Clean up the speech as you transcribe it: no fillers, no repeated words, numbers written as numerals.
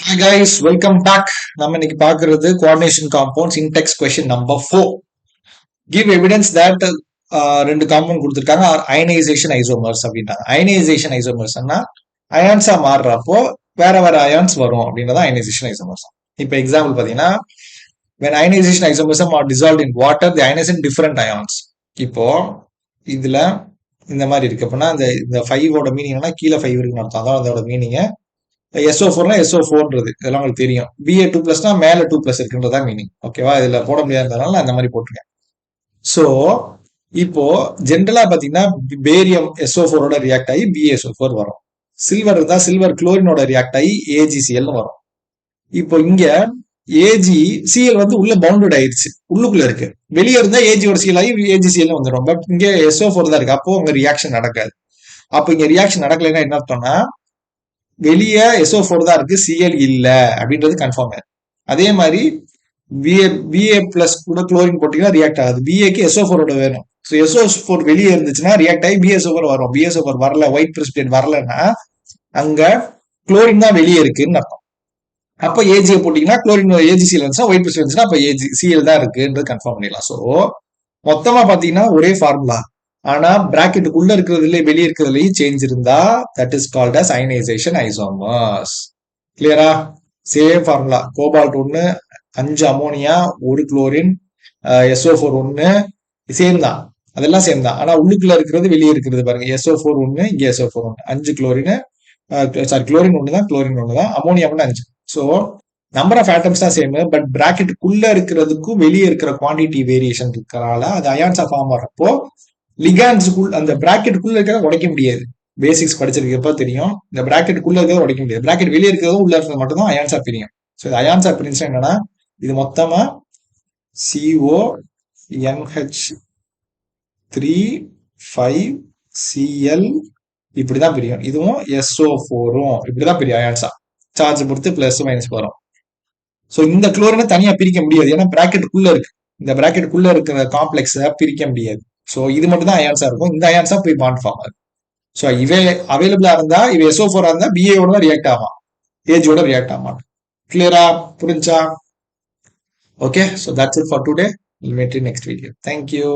Hi guys, welcome back. நம்ம இன்னைக்கு பார்க்கிறது coordination compounds in text question number 4. Give evidence that ரெண்டு compound கொடுத்துருக்காங்க அயனைசேஷன் ஐசோமர்ஸ் அப்படின்றாங்க. அயனைசேஷன் ஐசோமர்ஸ்னா அயான்ஸா மாறுறப்போ வேற வேற அயான்ஸ் வரும் அப்படின்றத அயனைசேஷன் ஐசோமர்ஸ். இப்போ எக்ஸாம்பிள் பார்த்தீங்கன்னா when ionization isomers are dissolved in water the ionization different ions. இப்போ இதுல இந்த மாதிரி இருக்கு அப்படின்னா இந்த 5 ஓட மீனிங் என்னன்னா கீழே 5 இருக்குன்னு அர்த்தம். அதான் அதோட மீனிங். SO4னா SO4ன்றது இதெல்லாம் உங்களுக்கு தெரியும். Ba2+னா மேல 2+ இருக்குன்றதா மீனிங். ஓகேவா? இதுல போட முடியாததுனால நான் அந்த மாதிரி போட்டிருக்கேன். சோ இப்போ ஜென்ரலா பாத்தீங்கன்னா பேரியம் SO4ஓட ரியாக்ட் ஆகி BaSO4 வரும். சில்வர் இருந்தா சில்வர் குளோரினோட ரியாக்ட் ஆகி AgCl வரும். இப்போ இங்க AgCl வந்து உள்ள பவுண்டட் ஆயிடுச்சு, உள்ளுக்குள்ள இருக்கு. வெளியே இருந்தா Agஓட Cl ஆகி AgCl வந்துடும். பட் இங்க SO4 தான் இருக்கு, அப்போ உங்க ரியாக்ஷன் நடக்காது. அப்போ இங்க ரியாக்ஷன் நடக்கலைன்னா என்ன அர்த்தம்னா வெளியே SO4 தான் இருக்கு, Cl இல்ல அப்படின்றது கன்ஃபார்ம் ஆயிடும். அதே மாதிரி Ba பிளஸ் கூட குளோரின் போட்டீங்கன்னா ரியாக்ட் ஆகுது. Baக்கு SO4 வேணும். ஸோ SO4 வெளியே இருந்துச்சுன்னா ரியாக்ட் ஆகி BaSO4 வரும். BaSO4 வரல, ஒயிட் பிரிசிபிடேட் வரலன்னா அங்க குளோரின் தான் வெளியே இருக்குன்னு அர்த்தம். அப்ப Ag போட்டீங்கன்னா குளோரின் AgCl இருந்துச்சுன்னா ஒயிட் பிரிசிபிடேட் இருந்துச்சுன்னா அப்ப Cl தான் இருக்குன்றது கன்ஃபார்ம் பண்ணிடலாம். ஸோ மொத்தமா பாத்தீங்கன்னா ஒரே ஃபார்முலா, ஆனா பிராக்கெட்டுக்குள்ள இருக்கிறதுல வெளியே இருக்கிறதுலயும் சேஞ்ச் இருந்தா that is called as ionisation isomers. கிளியரா? Same formula. Cobalt 1 5 ammonia 1 chlorine SO4 1 same தான், அதெல்லாம் சேம் தான். ஆனா உள்ளுக்குள்ள இருக்கிறது வெளியே இருக்கிறது பாருங்க. SO4 1 இங்க SO4 1 5 குளோரின் சாரி குளோரின் 1 தான், குளோரின் 1 தான், அமோனியா மட்டும் 5. ஸோ நம்பர் ஆஃப் ஆட்டம்ஸ் தான் சேம், பட் பிராக்கெட்டுக்குள்ள இருக்கிறதுக்கும் வெளியே இருக்கிற குவான்டிட்டி வேரியேஷன் இருக்கிறனால அது அயான்ஸா ஃபார்ம் ஆகிறப்போ லிகான்ஸுக்குள்ள அந்த பிராக்கெட்டுக்குள்ள இருக்கிறத உடைக்க முடியாது. பேசிக்ஸ் படிச்சிருக்கப்ப தெரியும், இந்த பிராக்கெட்டுக்குள்ள இருக்கிறத உடைக்க முடியாது. பிராக்கெட் வெளியே இருக்கிறதும் உள்ள இருக்கிறது மட்டும் தான் அயான்ஸா பிரியும். ஸோ இது அயான்ஸா பிரிஞ்சா என்னன்னா இது மொத்தமா CONH3 5Cl இப்படிதான் பிரியும். இதுவும் SO4ம் இப்படிதான் பிரியும் அயான்ஸா. சார்ஜ் பொறுத்து பிளஸ் மைனஸ் வரும். ஸோ இந்த குளோரினை தனியா பிரிக்க முடியாது, ஏன்னா பிராக்கெட்டுக்குள்ள இருக்கு. இந்த பிராக்கெட்டுக்குள்ள இருக்கிற காம்ப்ளெக்ஸை பிரிக்க முடியாது. ஸோ இது மட்டும் தான் அயான்ஸா இருக்கும். இந்த அயான்ஸா போய் பாண்ட் ஃபார்ம் ஆகும். ஸோ இவே அவைலபிளா இருந்தா இவ SO4 இருந்தா Baஓட தான் ரியாக்ட் ஆகும், Agஓட ரியாக்ட் ஆக மாட்டோம். கிளியரா? புரிஞ்சா? Okay, so that's it for today. We'll meet you next video. Thank you.